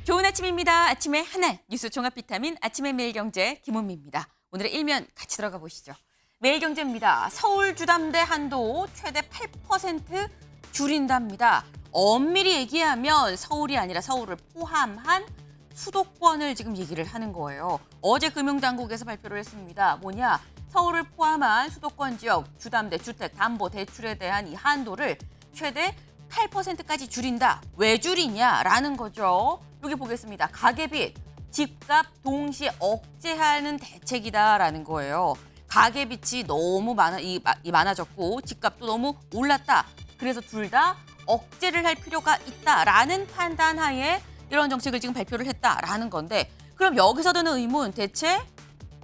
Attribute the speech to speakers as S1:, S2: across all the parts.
S1: 좋은 아침입니다. 아침의 하나 뉴스 종합 비타민 아침의 매일경제 김은미입니다. 오늘의 일면 같이 들어가 보시죠. 매일경제입니다. 서울 주담대 한도 최대 8% 줄인답니다. 엄밀히 얘기하면 서울이 아니라 서울을 포함한 수도권을 지금 얘기를 하는 거예요. 어제 금융당국에서 발표를 했습니다. 뭐냐? 서울을 포함한 수도권 지역 주담대 주택 담보 대출에 대한 이 한도를 최대 8%까지 줄인다. 왜 줄이냐라는 거죠. 여기 보겠습니다. 가계빚, 집값 동시에 억제하는 대책이다라는 거예요. 가계빚이 너무 많아졌고 집값도 너무 올랐다. 그래서 둘 다 억제를 할 필요가 있다라는 판단하에 이런 정책을 지금 발표를 했다라는 건데 그럼 여기서 드는 의문 대체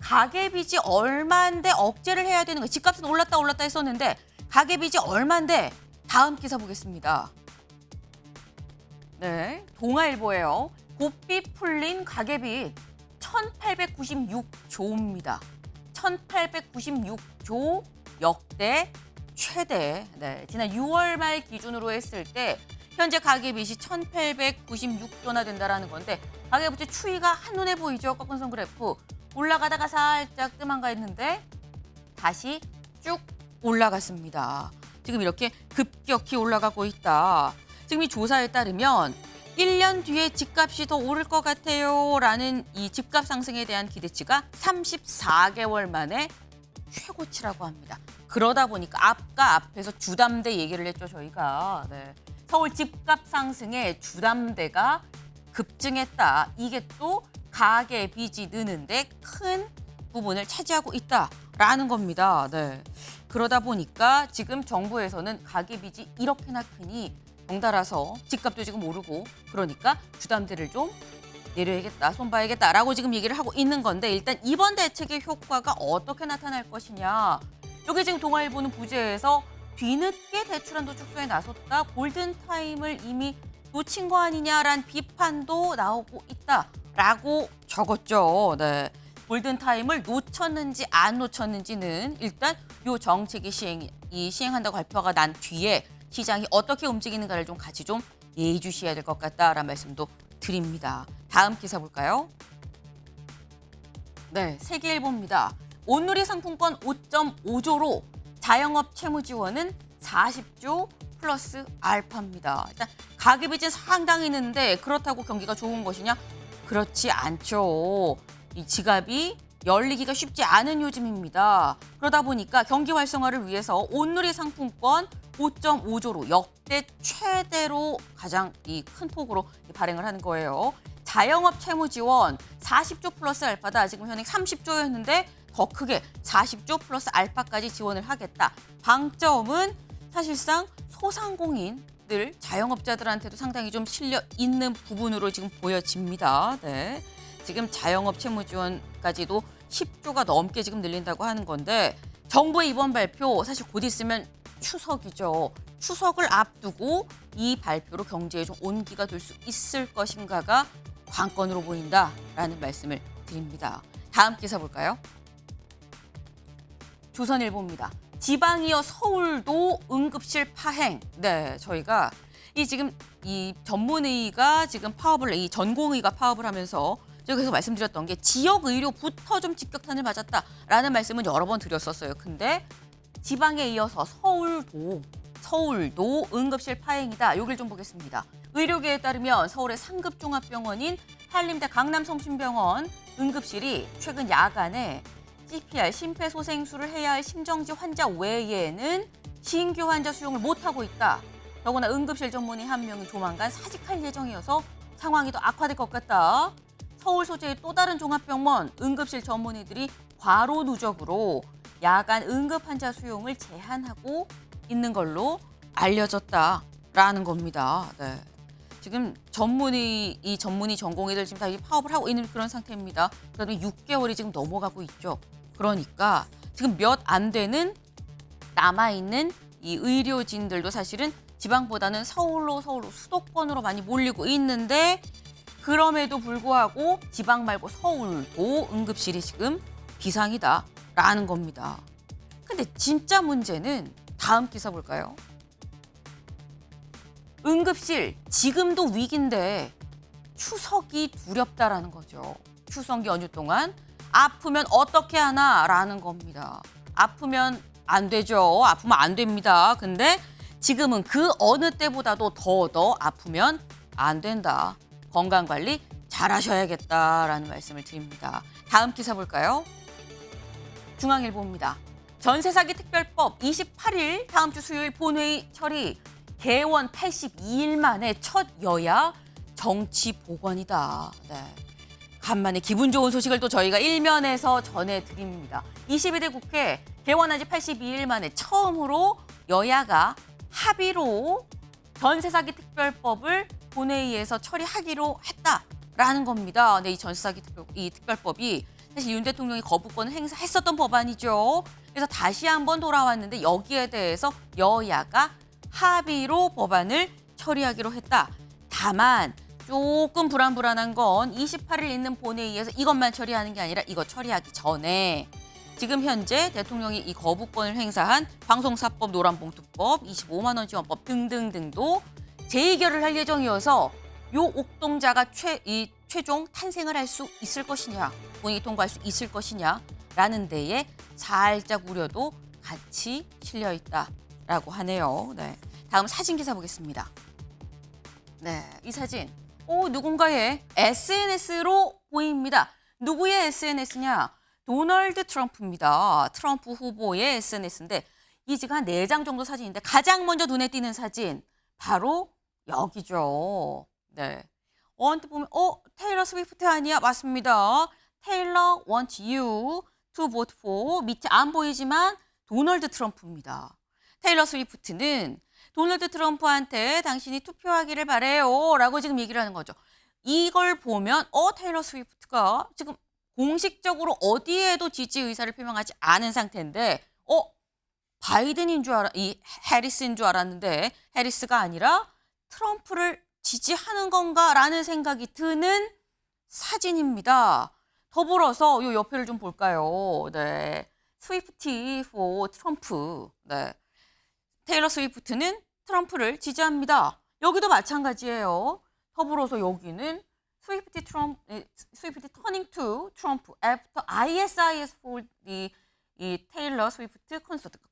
S1: 가계빚이 얼마인데 억제를 해야 되는 거예요. 집값은 올랐다 했었는데 가계빚이 얼마인데 다음 기사 보겠습니다. 네, 동아일보예요. 곱비 풀린 가계빚 1,896조입니다. 1,896조 역대 최대. 네, 지난 6월 말 기준으로 했을 때 현재 가계빚이 1,896조나 된다라는 건데 가계부채 추이가 한눈에 보이죠. 꺾은선 그래프. 올라가다가 살짝 뜸한가 했는데 다시 쭉 올라갔습니다. 지금 이렇게 급격히 올라가고 있다. 지금 이 조사에 따르면 1년 뒤에 집값이 더 오를 것 같아요. 라는 이 집값 상승에 대한 기대치가 34개월 만에 최고치라고 합니다. 그러다 보니까 앞에서 주담대 얘기를 했죠, 저희가. 네. 서울 집값 상승에 주담대가 급증했다. 이게 또 가계빚이 느는데 큰 부분을 차지하고 있다라는 겁니다. 네. 그러다 보니까 지금 정부에서는 가계빚이 이렇게나 크니 덩달아서 집값도 지금 오르고 그러니까 주담대를 좀 내려야겠다, 손봐야겠다라고 지금 얘기를 하고 있는 건데 일단 이번 대책의 효과가 어떻게 나타날 것이냐. 여기 지금 동아일보는 부제에서 뒤늦게 대출한도 축소에 나섰다. 골든타임을 이미 놓친 거 아니냐라는 비판도 나오고 있다라고 적었죠. 네. 골든타임을 놓쳤는지 안 놓쳤는지는 일단 이 정책이 시행한다고 발표가 난 뒤에 시장이 어떻게 움직이는가를 좀 같이 좀 예의주시해야 될 것 같다라는 말씀도 드립니다. 다음 기사 볼까요? 네, 세계일보입니다. 온누리 상품권 5.5조로 자영업 채무 지원은 40조 플러스 알파입니다. 일단 가계빚은 상당히 있는데 그렇다고 경기가 좋은 것이냐? 그렇지 않죠. 이 지갑이 열리기가 쉽지 않은 요즘입니다. 그러다 보니까 경기 활성화를 위해서 온누리 상품권 5.5조로 역대 최대로 가장 이 큰 폭으로 발행을 하는 거예요. 자영업 채무 지원 40조 플러스 알파다. 지금 현행 30조였는데 더 크게 40조 플러스 알파까지 지원을 하겠다. 방점은 사실상 소상공인들, 자영업자들한테도 상당히 좀 실려 있는 부분으로 지금 보여집니다. 네. 지금 자영업 채무 지원까지도 10조가 넘게 지금 늘린다고 하는 건데 정부의 이번 발표 사실 곧 있으면 추석이죠. 추석을 앞두고 이 발표로 경제에 좀 온기가 될 수 있을 것인가가 관건으로 보인다라는 말씀을 드립니다. 다음 기사 볼까요? 조선일보입니다. 지방 이어 서울도 응급실 파행. 네, 저희가 지금 이 전문의가 지금 파업을 이 전공의가 파업을 하면서 제가 계속 말씀드렸던 게 지역 의료부터 좀 직격탄을 맞았다라는 말씀은 여러 번 드렸었어요. 근데 지방에 이어서 서울도 응급실 파행이다. 여길 좀 보겠습니다. 의료계에 따르면 서울의 상급 종합병원인 한림대 강남성심병원 응급실이 최근 야간에 CPR, 심폐소생술을 해야 할 심정지 환자 외에는 신규 환자 수용을 못하고 있다. 더구나 응급실 전문의 한 명이 조만간 사직할 예정이어서 상황이 더 악화될 것 같다. 서울 소재의 또 다른 종합병원 응급실 전문의들이 과로 누적으로 야간 응급 환자 수용을 제한하고 있는 걸로 알려졌다라는 겁니다. 네. 지금 전문의 전공의들 지금 다 파업을 하고 있는 그런 상태입니다. 그다음에 6개월이 지금 넘어가고 있죠. 그러니까 지금 몇 안 되는 남아있는 이 의료진들도 사실은 지방보다는 서울로 수도권으로 많이 몰리고 있는데 그럼에도 불구하고 지방 말고 서울도 응급실이 지금 비상이다라는 겁니다. 근데 진짜 문제는 다음 기사 볼까요? 응급실 지금도 위기인데 추석이 두렵다라는 거죠. 추석 연휴 동안 아프면 어떻게 하나라는 겁니다. 아프면 안 되죠. 아프면 안 됩니다. 근데 지금은 그 어느 때보다도 더 아프면 안 된다. 건강관리 잘하셔야겠다라는 말씀을 드립니다. 다음 기사 볼까요? 중앙일보입니다. 전세사기 특별법 28일 다음 주 수요일 본회의 처리. 개원 82일 만에 첫 여야 정치 복원이다. 네. 간만에 기분 좋은 소식을 또 저희가 일면에서 전해드립니다. 22대 국회 개원한 지 82일 만에 처음으로 여야가 합의로 전세사기 특별법을 본회의에서 처리하기로 했다라는 겁니다. 네, 이 전세사기 특별법이 사실 윤 대통령이 거부권을 행사했었던 법안이죠. 그래서 다시 한번 돌아왔는데 여기에 대해서 여야가 합의로 법안을 처리하기로 했다. 다만 조금 불안한 건 28일 있는 본회의에서 이것만 처리하는 게 아니라 이거 처리하기 전에 지금 현재 대통령이 이 거부권을 행사한 방송사법, 노란봉투법, 25만 원 지원법 등등등도 재의결을 할 예정이어서 요 옥동자가 최종 탄생을 할 수 있을 것이냐, 본회의 통과할 수 있을 것이냐라는 데에 살짝 우려도 같이 실려 있다라고 하네요. 네. 다음 사진 기사 보겠습니다. 네, 이 사진. 누군가의 SNS로 보입니다. 누구의 SNS냐? 도널드 트럼프입니다. 트럼프 후보의 SNS인데 이 지금 한 4장 정도 사진인데 가장 먼저 눈에 띄는 사진 바로 여기죠. 네. 언뜻 보면 테일러 스위프트 아니야? 맞습니다. 테일러 wants you to vote for 밑에 안 보이지만 도널드 트럼프입니다. 테일러 스위프트는 도널드 트럼프한테 당신이 투표하기를 바래요 라고 지금 얘기를 하는 거죠. 이걸 보면 테일러 스위프트가 지금 공식적으로 어디에도 지지 의사를 표명하지 않은 상태인데 바이든인 줄 해리스인 줄 알았는데 해리스가 아니라 트럼프를 지지하는 건가라는 생각이 드는 사진입니다. 더불어서 요 옆에를 좀 볼까요? 네. 스위프티 for 트럼프. 네. 테일러 스위프트는 트럼프를 지지합니다. 여기도 마찬가지예요. 더불어서 여기는 스위프티 turning to 트럼프 after ISIS for 이 테일러 스위프트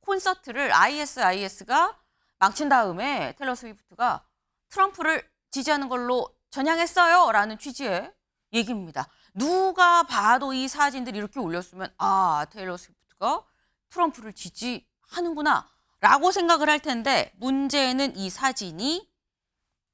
S1: 콘서트를 ISIS가 망친 다음에 테일러 스위프트가 트럼프를 지지하는 걸로 전향했어요 라는 취지의 얘기입니다. 누가 봐도 이 사진들 이렇게 올렸으면 테일러 스위프트가 트럼프를 지지하는구나 라고 생각을 할 텐데 문제는 이 사진이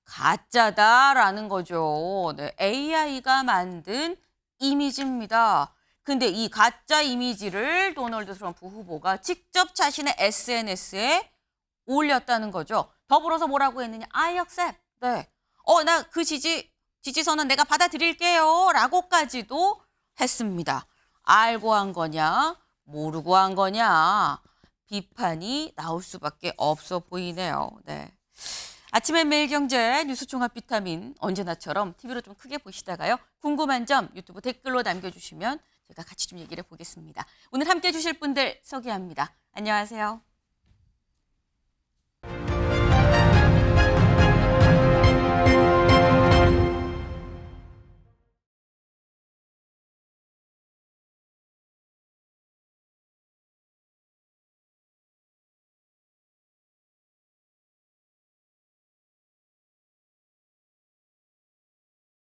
S1: 가짜다라는 거죠. 네, AI가 만든 이미지입니다. 근데 이 가짜 이미지를 도널드 트럼프 후보가 직접 자신의 SNS에 올렸다는 거죠. 더불어서 뭐라고 했느냐? I accept. 네. 나 그 지지선언 내가 받아들일게요. 라고까지도 했습니다. 알고 한 거냐? 모르고 한 거냐? 비판이 나올 수밖에 없어 보이네요. 네. 아침엔 매일경제 뉴스 종합 비타민 언제나처럼 TV로 좀 크게 보시다가요. 궁금한 점 유튜브 댓글로 남겨주시면 제가 같이 좀 얘기를 해보겠습니다. 오늘 함께해 주실 분들 소개합니다. 안녕하세요.